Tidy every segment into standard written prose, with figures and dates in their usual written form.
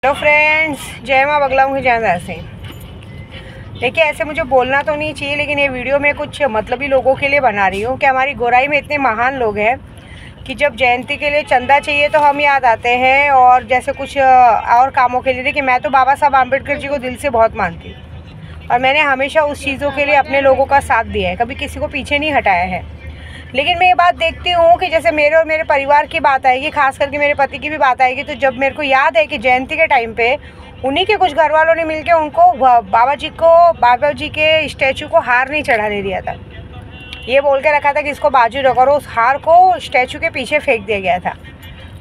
Hello friends, जय माँ बगला हूँ जहाँ से। देखिए, ऐसे मुझे बोलना तो नहीं चाहिए, लेकिन ये वीडियो मैं कुछ मतलबी लोगों के लिए बना रही हूँ कि हमारी गोराई में इतने महान लोग हैं कि जब जयंती के लिए चंदा चाहिए तो हम याद आते हैं, और जैसे कुछ और कामों के लिए। देखिए, मैं तो बाबा साहब आम्बेडकर जी को दिल से बहुत मानती हूँ और मैंने हमेशा उस चीज़ों के लिए अपने लोगों का साथ दिया है, कभी किसी को पीछे नहीं हटाया है। लेकिन मैं ये बात देखती हूँ कि जैसे मेरे और मेरे परिवार की बात आएगी, खास करके मेरे पति की भी बात आएगी, तो जब मेरे को याद है कि जयंती के टाइम पे उन्हीं के कुछ घर वालों ने मिलके उनको बाबा जी के स्टैचू को हार नहीं चढ़ाने दिया था। ये बोल के रखा था कि इसको बाजू रखो, और उस हार को स्टैचू के पीछे फेंक दिया गया था।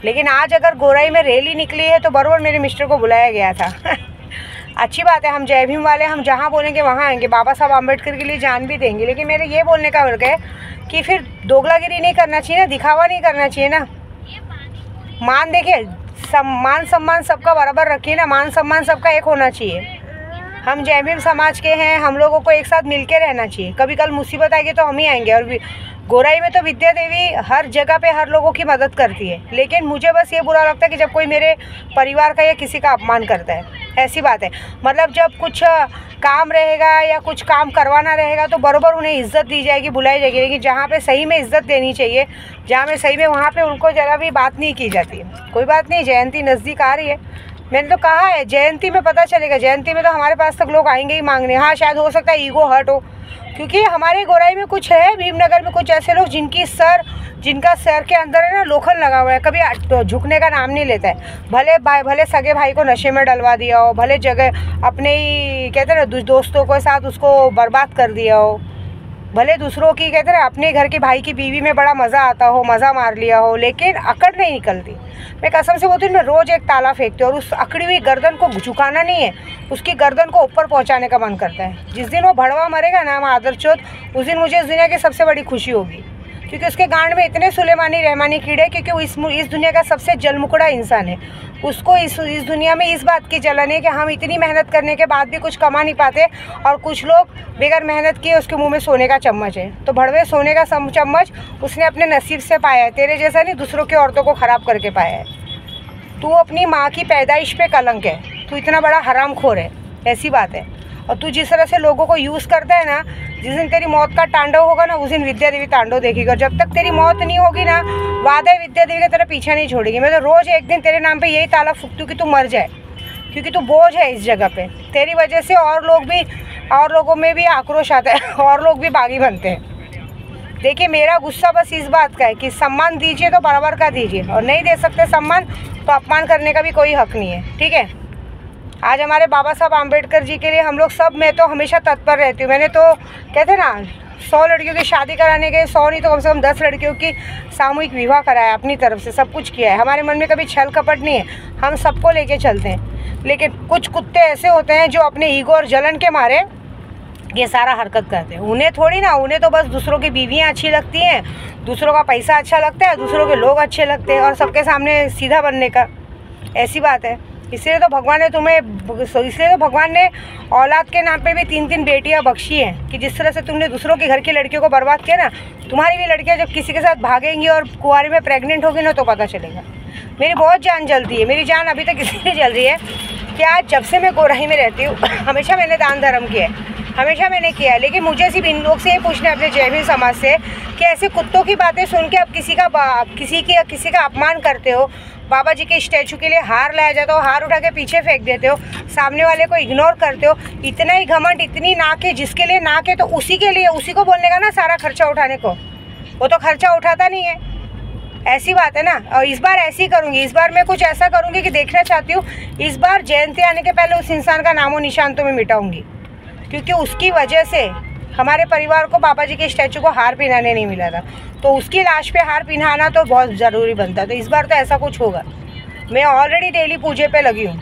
लेकिन आज अगर गोराई में रैली निकली है तो बराबर मेरे मिस्टर को बुलाया गया था। अच्छी बात है, हम जय भीम वाले, हम जहाँ बोलेंगे वहाँ आएंगे, बाबा साहब आम्बेडकर के लिए जान भी देंगे। लेकिन मेरे ये बोलने का वर्ग है कि फिर दोगलागिरी नहीं करना चाहिए ना, दिखावा नहीं करना चाहिए ना। मान देखिए, मान सम्मान सबका बराबर रखिए ना, मान सम्मान सबका एक होना चाहिए। हम जय भीम समाज के हैं, हम लोगों को एक साथ मिलके रहना चाहिए। कभी कल मुसीबत आएगी तो हम ही आएंगे। और गोराई में तो विद्या देवी हर जगह पे हर लोगों की मदद करती है। लेकिन मुझे बस ये बुरा लगता है कि जब कोई मेरे परिवार का या किसी का अपमान करता है, ऐसी बात है। मतलब जब कुछ काम रहेगा या कुछ काम करवाना रहेगा तो बराबर उन्हें इज्जत दी जाएगी, बुलाई जाएगी। लेकिन जहाँ पे सही में इज्जत देनी चाहिए, जहाँ में सही में, वहाँ पे उनको ज़रा भी बात नहीं की जाती है। कोई बात नहीं, जयंती नज़दीक आ रही है, मैंने तो कहा है जयंती में पता चलेगा। जयंती में तो हमारे पास तक लोग आएंगे ही मांगने। हाँ, शायद हो सकता है ईगो हर्ट हो, क्योंकि हमारे गोराई में कुछ है, भीमनगर में कुछ ऐसे लोग जिनका सर के अंदर है ना लोखंड लगा हुआ है, कभी झुकने का नाम नहीं लेता है। भले सगे भाई को नशे में डलवा दिया हो, भले जगह अपने ही कहते हैं ना दोस्तों के साथ उसको बर्बाद कर दिया हो, भले दूसरों की कहते हैं अपने घर के भाई की बीवी में बड़ा मज़ा आता हो, मज़ा मार लिया हो, लेकिन अकड़ नहीं निकलती। मैं कसम से बोलती हूँ, मैं रोज़ एक ताला फेंकती हूँ और उस अकड़ी हुई गर्दन को झुकाना नहीं है, उसकी गर्दन को ऊपर पहुँचाने का मन करता है। जिस दिन वो भड़वा मरेगा ना, आदरचोद, उस दिन मुझे इस दुनिया की सबसे बड़ी खुशी होगी, क्योंकि उसके गांड में इतने सुलेमानी रहमानी कीड़े, क्योंकि वो इस दुनिया का सबसे जलमुकड़ा इंसान है। उसको इस दुनिया में इस बात की जलन है कि हम इतनी मेहनत करने के बाद भी कुछ कमा नहीं पाते, और कुछ लोग बगैर मेहनत किए उसके मुंह में सोने का चम्मच है। तो भड़वे सोने का चम्मच उसने अपने नसीब से पाया है, तेरे जैसा नहीं, दूसरों की औरतों को ख़राब करके पाया है। तू अपनी माँ की पैदाइश पे कलंक है, तू इतना बड़ा हरामखोर है, ऐसी बात है। और तू जिस तरह से लोगों को यूज़ करता है ना, जिस दिन तेरी मौत का तांडव होगा ना, उस दिन विद्या देवी तांडव देखेगी। और जब तक तेरी मौत नहीं होगी ना, वादा है विद्या देवी का तेरा पीछा नहीं छोड़ेगी। मैं तो रोज़ एक दिन तेरे नाम पे यही ताला फूंकती हूँ कि तू मर जाए, क्योंकि तू बोझ है इस जगह पे। तेरी वजह से और लोगों में भी आक्रोश आता है, और लोग भी बागी बनते हैं। देखिए, मेरा गुस्सा बस इस बात का है कि सम्मान दीजिए तो बराबर का दीजिए, और नहीं दे सकते सम्मान तो अपमान करने का भी कोई हक नहीं है, ठीक है। आज हमारे बाबा साहब आम्बेडकर जी के लिए हम लोग सब, मैं तो हमेशा तत्पर रहती हूँ। मैंने तो कहते ना 100 लड़कियों की शादी कराने गए, 100 नहीं तो कम से कम 10 लड़कियों की सामूहिक विवाह कराया, अपनी तरफ से सब कुछ किया है। हमारे मन में कभी छल कपट नहीं है, हम सबको लेके चलते हैं। लेकिन कुछ कुत्ते ऐसे होते हैं जो अपने ईगो और जलन के मारे ये सारा हरकत करते हैं। उन्हें थोड़ी ना, उन्हें तो बस दूसरों की बीवियाँ अच्छी लगती हैं, दूसरों का पैसा अच्छा लगता है, दूसरों के लोग अच्छे लगते हैं, और सबके सामने सीधा बनने का, ऐसी बात है। इसलिए तो भगवान ने औलाद के नाम पे भी 3-3 बेटियां बख्शी हैं, कि जिस तरह से तुमने दूसरों के घर की लड़कियों को बर्बाद किया ना, तुम्हारी भी लड़कियां जब किसी के साथ भागेंगी और कुंवारी में प्रेग्नेंट होगी ना, तो पता चलेगा। मेरी बहुत जान जलती है, मेरी जान अभी तक इसलिए जल रही है कि आज जब से मैं गोराई में रहती हूँ, हमेशा मैंने दान धर्म किया है, हमेशा मैंने किया है। लेकिन मुझे सिर्फ इन लोग से ये पूछना है, अपने जय भीम समाज से, कि ऐसे कुत्तों की बातें सुन के आप किसी का अपमान करते हो। बाबा जी के स्टैचू के लिए हार लाया जाता हो, हार उठा के पीछे फेंक देते हो, सामने वाले को इग्नोर करते हो। इतना ही घमंड, इतनी नाक है, जिसके लिए नाक है तो उसी के लिए, उसी को बोलने का ना सारा खर्चा उठाने को, वो तो खर्चा उठाता नहीं है, ऐसी बात है ना। और इस बार ऐसी करूँगी, इस बार मैं कुछ ऐसा करूँगी कि देखना चाहती हूँ, इस बार जयंती आने के पहले उस इंसान का नामो निशान तो मैं मिटाऊँगी, क्योंकि उसकी वजह से हमारे परिवार को बाबा जी के स्टैचू को हार पहनाने नहीं मिला था, तो उसकी लाश पे हार पहनाना तो बहुत ज़रूरी बनता है। तो इस बार तो ऐसा कुछ होगा। मैं ऑलरेडी डेली पूजे पे लगी हूँ,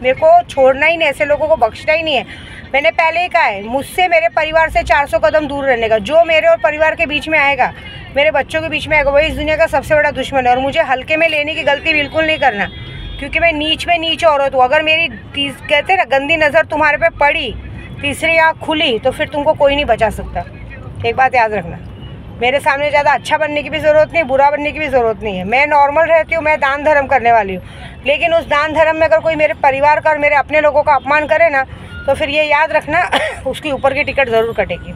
मेरे को छोड़ना ही नहीं, ऐसे लोगों को बख्शना ही नहीं है। मैंने पहले ही कहा है, मुझसे मेरे परिवार से 400 कदम दूर रहने का। जो मेरे और परिवार के बीच में आएगा, मेरे बच्चों के बीच में आएगा, वही इस दुनिया का सबसे बड़ा दुश्मन है। और मुझे हल्के में लेने की गलती बिल्कुल नहीं करना, क्योंकि मैं नीच में नीच औरत हूँ। अगर मेरी कहते ना गंदी नज़र तुम्हारे पे पड़ी, तीसरी आँख खुली, तो फिर तुमको कोई नहीं बचा सकता। एक बात याद रखना। मेरे सामने ज़्यादा अच्छा बनने की भी ज़रूरत नहीं, बुरा बनने की भी ज़रूरत नहीं है। मैं नॉर्मल रहती हूँ, मैं दान धर्म करने वाली हूँ, लेकिन उस दान धर्म में अगर कोई मेरे परिवार का और मेरे अपने लोगों का अपमान करे ना, तो फिर ये याद रखना उसकी ऊपर की टिकट ज़रूर कटेगी।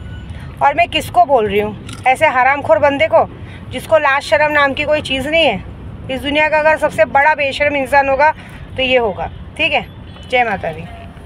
और मैं किसको बोल रही हूँ? ऐसे हरामखोर बंदे को, जिसको लाज शर्म नाम की कोई चीज़ नहीं है। इस दुनिया का अगर सबसे बड़ा बेशर्म इंसान होगा तो ये होगा। ठीक है, जय माता दी।